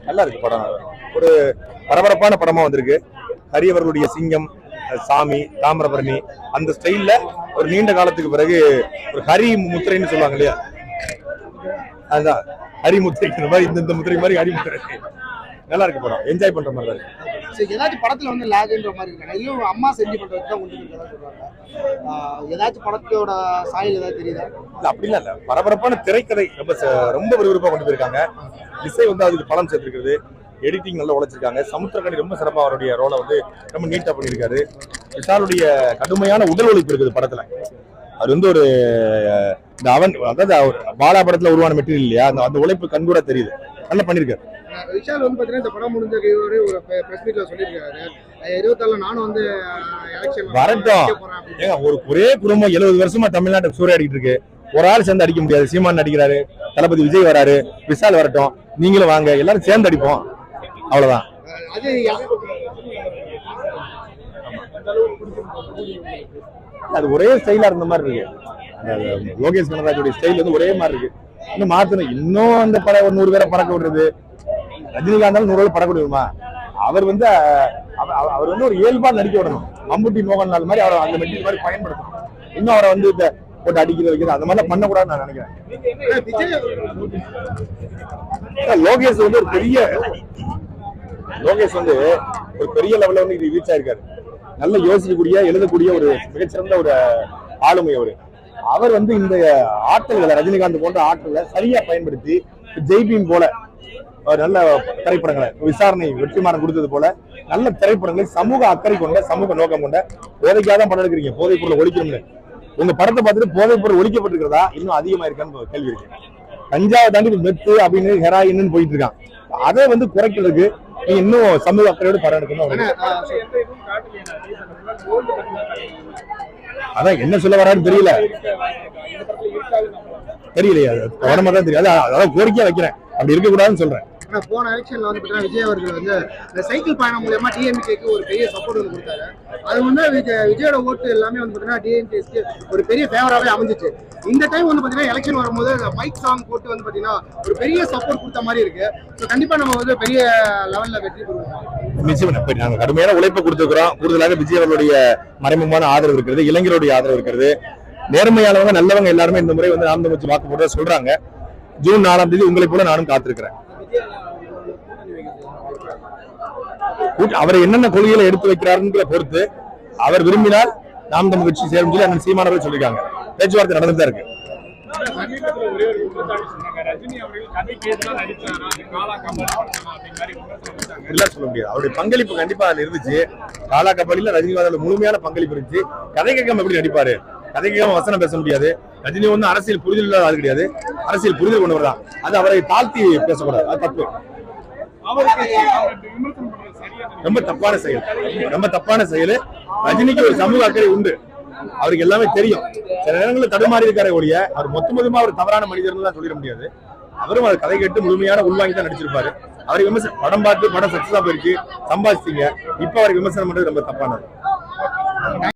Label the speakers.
Speaker 1: நல்லா இருக்கு படம். ஒரு பரபரப்பான படமா வந்திருக்கு. ஹரி அவர்களுடைய சிங்கம், சாமி, தாமிரபரணி அந்த ஸ்டைல்ல ஒரு நீண்ட காலத்துக்கு பிறகு ஒரு ஹரி முத்திரைன்னு சொல்லுவாங்க இல்லையா, அதுதான் ஹரி முத்திரை மாதிரி. இந்த முத்திரை மாதிரி ஹரி முத்திரை. நல்லா இருக்கு படம், என்ஜாய் பண்ற மாதிரி தான் இருக்கு.
Speaker 2: ஏதாச்சும் படத்துல வந்து லாக்ன்ற மாதிரி இருக்காங்க, இல்ல அம்மா செஞ்சு பண்றது தான் கொண்டு சொல்றாங்க. ஏதாச்சும் படத்தோட சாயல் ஏதாவது தெரியுதா?
Speaker 1: இல்ல அப்படிலாம் இல்ல, பரபரப்பான திரைக்கதை ரொம்ப விறுவிறுப்பா கொண்டு போயிருக்காங்க. இசை வந்து அதுக்கு பலம் சேர்த்திருக்கிறது. எடிட்டிங் நல்லா உழைச்சிருக்காங்க. சமுத்திரக்கனி ரொம்ப சிறப்பாக அவருடைய ரோலை வந்து ரொம்ப நீட்டா பண்ணியிருக்காரு. விஷாலுடைய கடுமையான உடல் உழைப்பு இருக்குது படத்துல. அது வந்து ஒரு இந்த அவன் அதாவது அவர் பாலா படத்துல உருவான மெட்டீரியல் இல்லையா, அந்த உழைப்பு கண்கூட தெரியுது. நல்லா பண்ணிருக்காரு.
Speaker 2: விஷால் வந்து பாத்தீங்கன்னா இந்த படம் முடிஞ்ச ஒரு பிரஸ் மீட்ல சொல்லியிருக்காரு, 27 நானும் வந்து எலெக்ஷன்
Speaker 1: வரட்டும். ஏங்க ஒரே குடும்பம் 70 வருஷமா தமிழ்நாட்டுக்கு சூறையாடிட்டு இருக்கு. ஒரு ஆள் சேர்ந்து அடிக்க முடியாது. சீமான் அடிக்கிறாரு, தளபதி விஜய் வராரு, விஷால் வரட்டும், நீங்களும் வாங்க, எல்லாரும் சேர்ந்து அடிப்போம், அவ்வளவுதான். அது ஒரே ஸ்டைலா இருந்த மாதிரி இருக்கு. லோகேஷ் கனகராஜோட ஸ்டைல் வந்து ஒரே மாதிரி இருக்கு. இன்னும் மாத்தணும். இன்னும் அந்த படம் ஒரு 100 பேரை பறக்க விடுறது. ரஜினிகாந்தாலும் 100 பேர் பறக்க விடுமா? அவர் வந்து ஒரு இயல்பா நடிக்க விடணும். மம்முட்டி மோகன்லால் மாதிரி அவரை அந்த மெட்டீரியல் மாதிரி பயன்படுத்தணும். இன்னும் அவரை வந்து இந்த போட்டு அடிக்கிறது வைக்கிறது அந்த மாதிரிலாம் பண்ணக்கூடாதுன்னு நான் நினைக்கிறேன். லோகேஷ் வந்து ஒரு பெரிய லெவல்ல வந்து இது ரீச் ஆயிருக்காரு. நல்ல யோசிக்கக்கூடிய, எழுதக்கூடிய ஒரு மிகச்சிறந்த ஒரு ஆளுமை அவர் வந்து இந்த ஆற்றல்களை, ரஜினிகாந்த் போன்ற ஆற்றல்களை சரியா பயன்படுத்தி ஜெய்பீம் போல நல்ல திரைப்படங்களை, விசாரணை வெற்றிமாறன் கொடுத்தது போல நல்ல திரைப்படங்களை சமூக அக்கறை கொண்ட, சமூக நோக்கம் கொண்ட, போதைக்காதான் படம் எடுக்கிறீங்க, போதைப் பொருளை ஒழிக்கணும்னு. உங்க படத்தை பார்த்துட்டு போதைப் பொருள் ஒழிக்கப்பட்டிருக்கிறதா இன்னும் அதிகமா இருக்கான்னு கேள்வி இருக்கு. கஞ்சாவை தாண்டி மெத்து அப்படின்னு ஹெராயின்னு போயிட்டு இருக்கான். அதை வந்து குறைக்கிறதுக்கு இன்னும் சமூக அக்கறையோடு படம் எடுக்கணும். அதான் என்ன சொல்ல வரான்னு தெரியலையா, கவனமா தான் தெரியாது. அதான் கோரிக்கையா வைக்கிறேன், அப்படி இருக்க கூடாதுன்னு சொல்றேன்.
Speaker 2: போன எலெக்ஷன்ல வந்து பாத்தீங்கன்னா விஜய் அவர்கள் வந்து இந்த சைக்கிள் பயணம் மூலமா டிஎம்கேக்கு ஒரு பெரிய சப்போர்ட் வந்து கொடுத்தாரு. அது வந்து விஜயோட ஓட்டு எல்லாமே வந்து பாத்தீங்கன்னா டிஎம்கேக்கு ஒரு பெரிய ஃபேவராகவே அமைஞ்சிச்சு. இந்த டைம் வந்து பாத்தீங்கன்னா எலெக்ஷன் வரும்போது மைக் சாங் போட்டு வந்து பாத்தீங்கன்னா ஒரு பெரிய சப்போர்ட் கொடுத்த மாதிரி இருக்கு. கண்டிப்பா நம்ம வந்து பெரிய லெவல்ல வெற்றி பெறுவோம்.
Speaker 1: நிச்சயமா நாங்க கடுமையான உழைப்பை கொடுத்துக்கிறோம். கூடுதலாக விஜய் அவர்களுடைய மறைமுகமான ஆதரவு இருக்கிறது, இளைஞருடைய ஆதரவு இருக்கிறது. நேர்மையானவங்க, நல்லவங்க எல்லாருமே இந்த முறை வந்து நாம் தமிழ் வாக்கு போட சொல்றாங்க. ஜூன் 4ஆம் தேதி உங்களை போல நானும் காத்திருக்கிறேன். அவரை என்னென்ன கொள்கைகளை எடுத்து வைக்கிறாருன்ற பொறுத்து அவர் விரும்பினால் நாம் தமிழ் கட்சி சேரும் சொல்லி அண்ணன் சீமானவர்கள் சொல்லியிருக்காங்க. பேச்சுவார்த்தை நடந்துதான் இருக்கு. சொல்ல முடியாது. அவருடைய பங்களிப்பு கண்டிப்பா அதுல இருந்துச்சு. காலா கபாலில ரஜினிகாந்தோட முழுமையான பங்களிப்பு இருந்துச்சு. கதை கேட்காம எப்படி நடிப்பாரு? கதை கேட்காம வசனம் பேச முடியாது. ரஜினி வந்து அரசியல் புரிதல் இல்லாத ஆள் கிடையாது. அரசியல் புரிதல் கொண்டு வரதான். அது அவரை தாழ்த்தி பேசக்கூடாது, அது தப்பு. ரொம்ப தப்பான செயல். ரஜினிக்கு ஒரு சமூக அக்கறை உண்டு, அவருக்கு எல்லாமே தெரியும். சில நேரங்களில் தடுமாறி இருக்காரே ஒழிய அவர் மொத்தமா ஒரு தவறான மனிதர்னு தான் சொல்லிட முடியாது. அவரும் அவர் கதை கேட்டு முழுமையான உள்வாங்கி தான் நடிச்சிருப்பாரு. அவரை விமர்சனம், படம் பார்த்து படம் சக்சஸா போயிருக்கு, சம்பாதிச்சிங்க, இப்ப அவரை விமர்சனம் பண்றது ரொம்ப தப்பானது.